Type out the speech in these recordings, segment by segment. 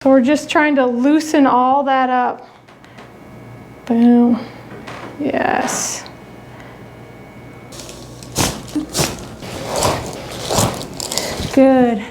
So we're just trying to loosen all that up. Boom. Yes. Good.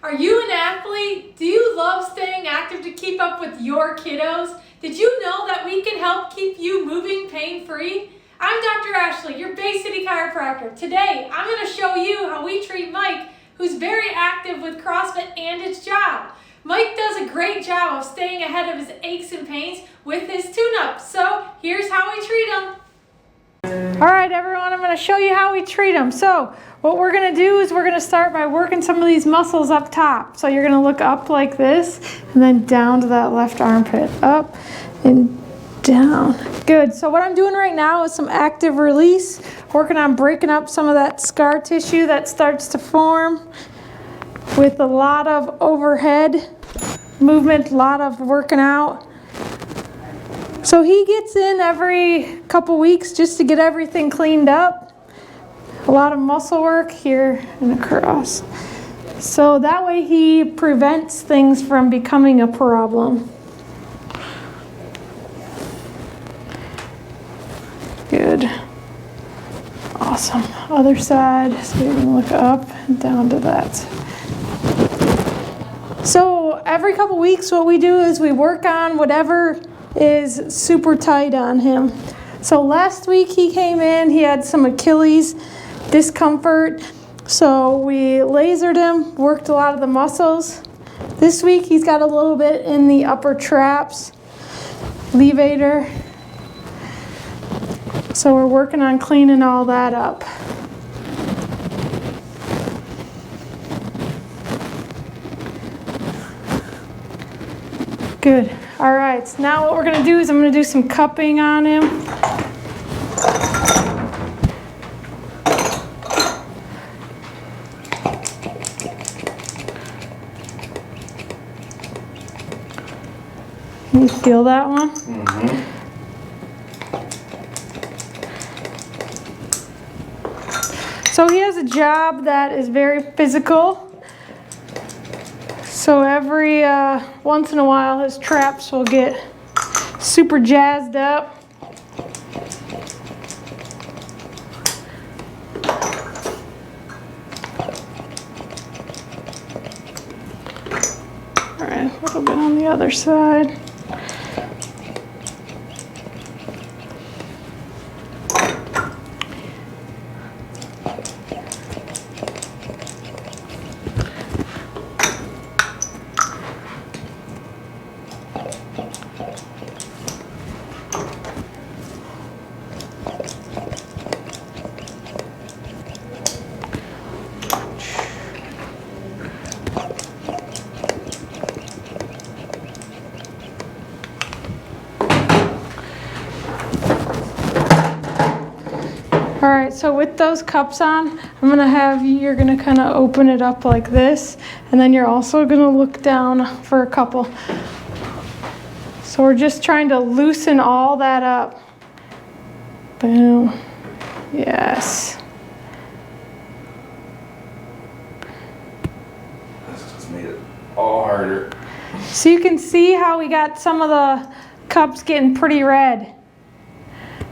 Are you an athlete? Do you love staying active to keep up with your kiddos? Did you know that we can help keep you moving pain-free? I'm Dr. Ashley, your Bay City chiropractor. Today, I'm going to show you how we treat Mike, who's very active with CrossFit and his job. Mike does a great job of staying ahead of his aches and pains with his tune-up. So here's how we treat him. All right, everyone, I'm going to show you how we treat them. So what we're going to do is we're going to start by working some of these muscles up top. So you're going to look up like this and then down to that left armpit. Up and down. Good. So what I'm doing right now is some active release, working on breaking up some of that scar tissue that starts to form with a lot of overhead movement, a lot of working out. So he gets in every couple weeks just to get everything cleaned up. A lot of muscle work here and across. So that way he prevents things from becoming a problem. Good. Awesome. Other side. So you're going to look up and down to that. So every couple weeks what we do is we work on whatever is super tight on him. So last week he came in, he had some Achilles discomfort. So we lasered him, worked a lot of the muscles. This week he's got a little bit in the upper traps, levator. So we're working on cleaning all that up. Good. All right, so now what we're going to do is I'm going to do some cupping on him. Can you feel that one? Mm-hmm. So he has a job that is very physical. So every once in a while his traps will get super jazzed up. All right, a little bit on the other side. All right, so with those cups on, I'm gonna have you, you're gonna kind of open it up like this, and then you're also gonna look down for a couple. So we're just trying to loosen all that up. Boom. Yes. This just made it all harder. So you can see how we got some of the cups getting pretty red.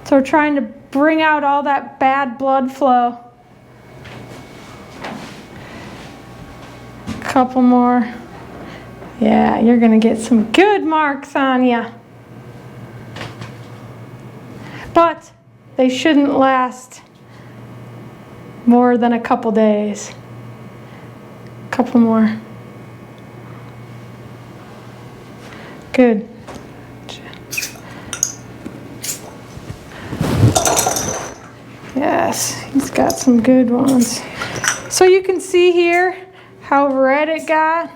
So we're trying to bring out all that bad blood flow. Couple more. Yeah, you're gonna get some good marks on you. But they shouldn't last more than a couple days. Couple more. Good. Yes, he's got some good ones. So you can see here how red it got.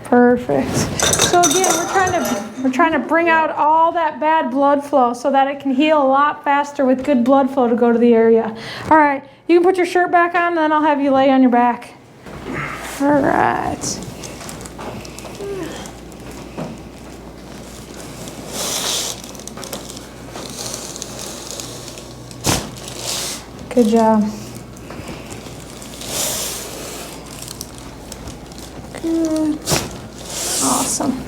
Perfect. So again, we're trying to bring out all that bad blood flow so that it can heal a lot faster with good blood flow to go to the area. All right, you can put your shirt back on and then I'll have you lay on your back. All right. Good job. Good. Awesome.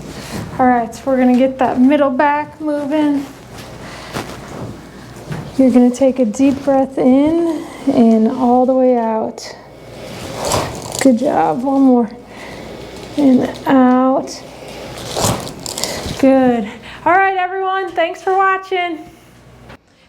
All right, so we're gonna get that middle back moving. You're gonna take a deep breath in and all the way out. Good job, one more. In, out. Good. All right, everyone, thanks for watching.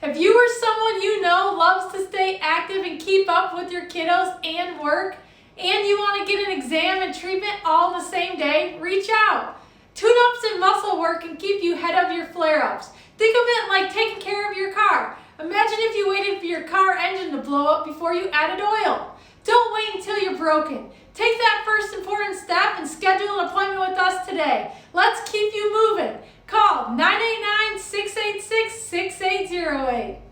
If you or someone you know loves to stay active and keep up with your kiddos and work, and you want to get an exam and treatment all in the same day, reach out. Tune-ups and muscle work can keep you ahead of your flare-ups. Think of it like taking care of your car. Imagine if you waited for your car engine to blow up before you added oil. Don't wait until you're broken. Take that first important step and schedule an appointment with us today. Let's keep you moving. Call 989-686-6808.